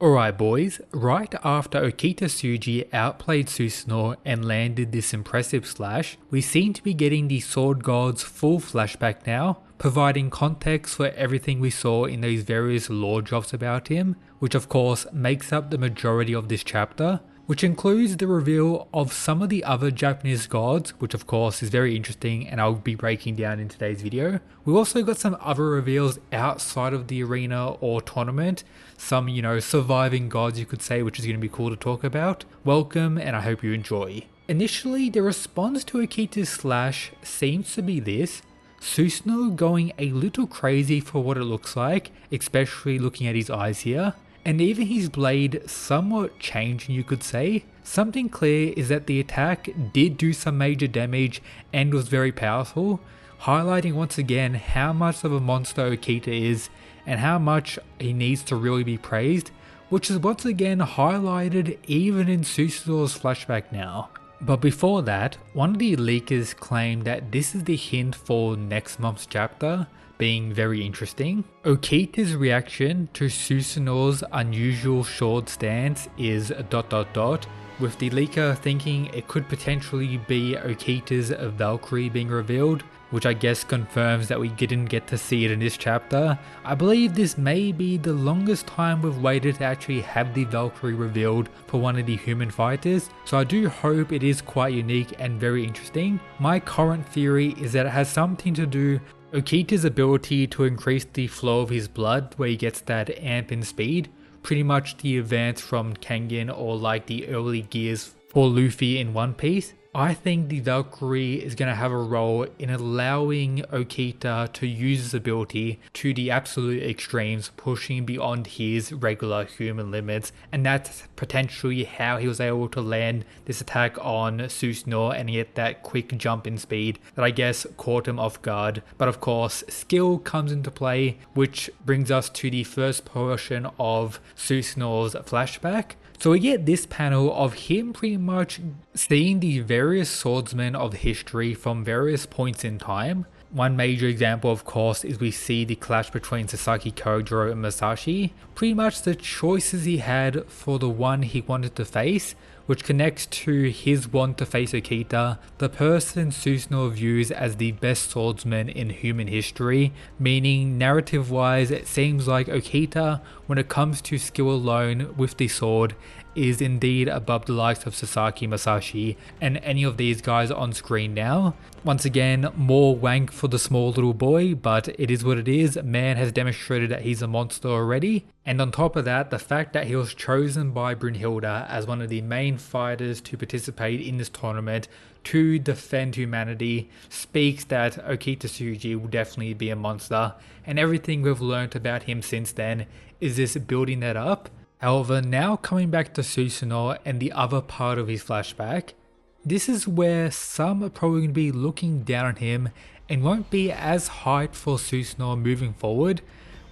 Alright boys, right after Okita Souji outplayed Susanoo and landed this impressive slash, we seem to be getting the Sword God's full flashback now, providing context for everything we saw in those various lore drops about him, which of course makes up the majority of this chapter, which includes the reveal of some of the other Japanese gods, which of course is very interesting and I'll be breaking down in today's video. We also got some other reveals outside of the arena or tournament, some surviving gods you could say, which is going to be cool to talk about. Welcome and I hope you enjoy. Initially, the response to Okita's slash seems to be this: Susanoo going a little crazy for what it looks like, especially looking at his eyes here. And even his blade somewhat changing, you could say. Something clear is that the attack did do some major damage and was very powerful, highlighting once again how much of a monster Okita is and how much he needs to really be praised, which is once again highlighted even in Susanoo's flashback now. But before that, one of the leakers claimed that this is the hint for next month's chapter, being very interesting. Okita's reaction to Susanoo's unusual short stance is ... with the leaker thinking it could potentially be Okita's Valkyrie being revealed, which I guess confirms that we didn't get to see it in this chapter. I believe this may be the longest time we've waited to actually have the Valkyrie revealed for one of the human fighters, so I do hope it is quite unique and very interesting. My current theory is that it has something to do Okita's ability to increase the flow of his blood, where he gets that amp in speed, pretty much the advance from Kengan or like the early gears for Luffy in One Piece. I think the Valkyrie is going to have a role in allowing Okita to use his ability to the absolute extremes, pushing beyond his regular human limits, and that's potentially how he was able to land this attack on Susanoo and get that quick jump in speed that I guess caught him off guard. But of course, skill comes into play, which brings us to the first portion of Susanoo's flashback. So we get this panel of him pretty much seeing the various swordsmen of history from various points in time. One major example, of course, is we see the clash between Sasaki Kojiro and Masashi. Pretty much the choices he had for the one he wanted to face, which connects to his want to face Okita, the person Susanoo views as the best swordsman in human history, meaning narrative wise it seems like Okita, when it comes to skill alone with the sword, is indeed above the likes of Sasaki, Masashi, and any of these guys on screen now. Once again, more wank for the small little boy, but it is what it is. Man has demonstrated that he's a monster already. And on top of that, the fact that he was chosen by Brunhilde as one of the main fighters to participate in this tournament to defend humanity speaks that Okita Souji will definitely be a monster, and everything we've learnt about him since then is this building that up. However, now coming back to Susanoo and the other part of his flashback, this is where some are probably going to be looking down on him and won't be as hyped for Susanoo moving forward,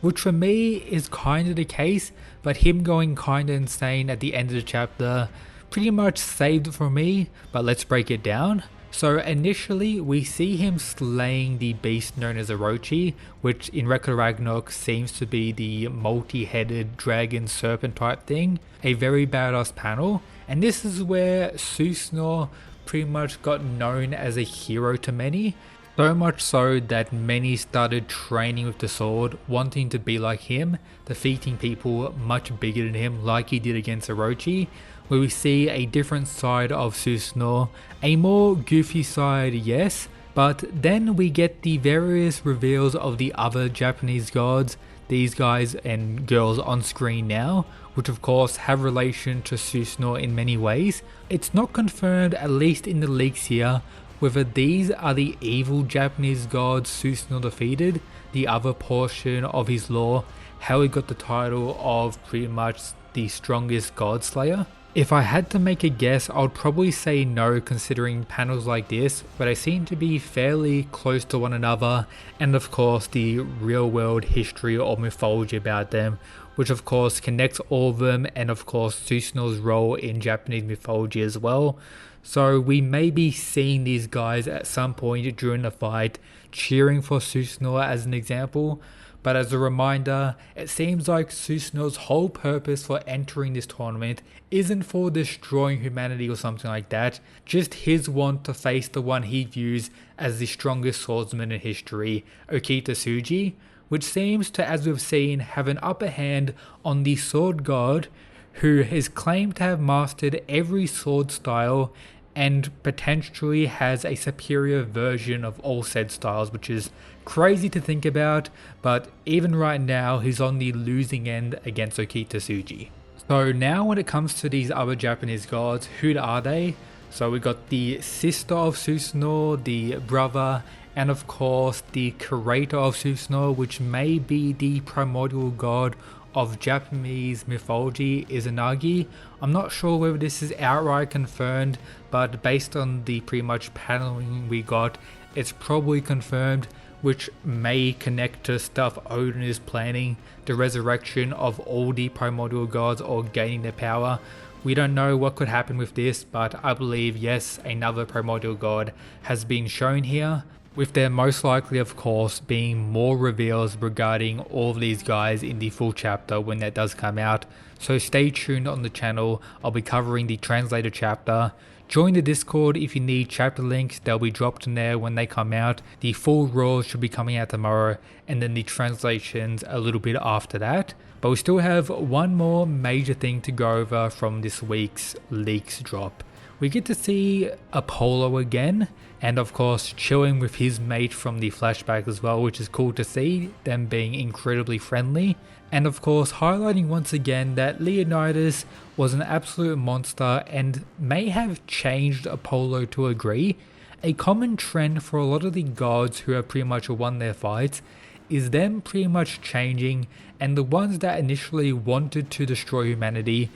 which for me is kind of the case, but him going kind of insane at the end of the chapter pretty much saved it for me, but let's break it down. So initially we see him slaying the beast known as Orochi, which in Ragnarok seems to be the multi-headed dragon serpent type thing, a very badass panel, and this is where Susanoo pretty much got known as a hero to many, so much so that many started training with the sword, wanting to be like him, defeating people much bigger than him like he did against Orochi, where we see a different side of Susanoo, a more goofy side, yes, but then we get the various reveals of the other Japanese gods, these guys and girls on screen now, which of course have relation to Susanoo in many ways. It's not confirmed, at least in the leaks here, whether these are the evil Japanese gods Susanoo defeated, the other portion of his lore, how he got the title of pretty much the strongest god slayer. If I had to make a guess, I would probably say no, considering panels like this, but they seem to be fairly close to one another, and of course the real world history or mythology about them, which of course connects all of them, and of course Susanoo's role in Japanese mythology as well. So we may be seeing these guys at some point during the fight cheering for Susanoo as an example, But as a reminder, it seems like Susanoo's whole purpose for entering this tournament isn't for destroying humanity or something like that, just his want to face the one he views as the strongest swordsman in history, Okita Souji, which seems to, as we've seen, have an upper hand on the sword god, who is claimed to have mastered every sword style and potentially has a superior version of all said styles, which is crazy to think about, but even right now he's on the losing end against Okita Souji. So now when it comes to these other Japanese gods, who are they? So we got the sister of Susanoo, the brother, and of course the creator of Susanoo, which may be the primordial god of Japanese mythology, Izanagi. I'm not sure whether this is outright confirmed, but based on the pretty much paneling we got, it's probably confirmed, which may connect to stuff Odin is planning, the resurrection of all the primordial gods or gaining their power. We don't know what could happen with this, but I believe yes, another primordial god has been shown here, with there most likely of course being more reveals regarding all of these guys in the full chapter when that does come out. So stay tuned on the channel, I'll be covering the translator chapter. Join the Discord if you need chapter links, they'll be dropped in there when they come out. The full rules should be coming out tomorrow, and then the translations a little bit after that. But we still have one more major thing to go over from this week's leaks drop. We get to see Apollo again, and of course chilling with his mate from the flashback as well, which is cool to see, them being incredibly friendly. And of course highlighting once again that Leonidas was an absolute monster and may have changed Apollo to a degree. A common trend for a lot of the gods who have pretty much won their fights is them pretty much changing, and the ones that initially wanted to destroy humanity,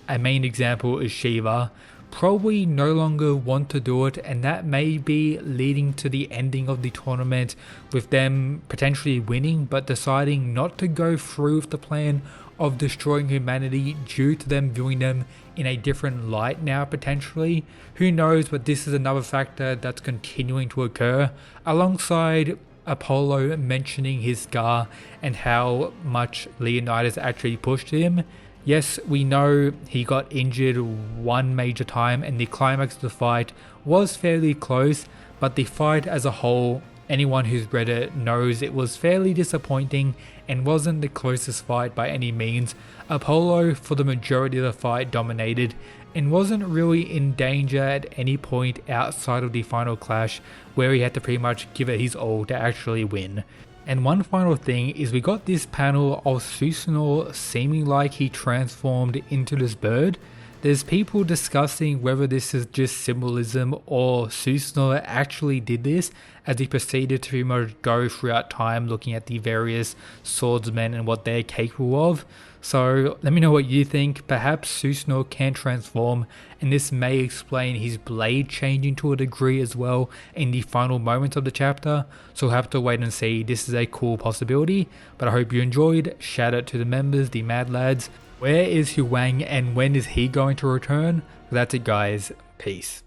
a main example is Shiva, probably no longer want to do it, and that may be leading to the ending of the tournament with them potentially winning but deciding not to go through with the plan of destroying humanity due to them viewing them in a different light now potentially. Who knows, but this is another factor that's continuing to occur, alongside Apollo mentioning his scar and how much Leonidas actually pushed him. Yes, we know he got injured one major time and the climax of the fight was fairly close, but the fight as a whole, anyone who's read it knows it was fairly disappointing and wasn't the closest fight by any means. Apollo for the majority of the fight dominated and wasn't really in danger at any point outside of the final clash, where he had to pretty much give it his all to actually win. And one final thing is we got this panel of Susanoo seeming like he transformed into this bird. There's people discussing whether this is just symbolism or Susanoo actually did this as he proceeded to pretty much go throughout time looking at the various swordsmen and what they're capable of. So let me know what you think. Perhaps Susanoo can transform, and this may explain his blade changing to a degree as well in the final moments of the chapter. So we'll have to wait and see. This is a cool possibility, but I hope you enjoyed. Shout out to the members, the Mad Lads. Where is Huang and when is he going to return? That's it guys, peace.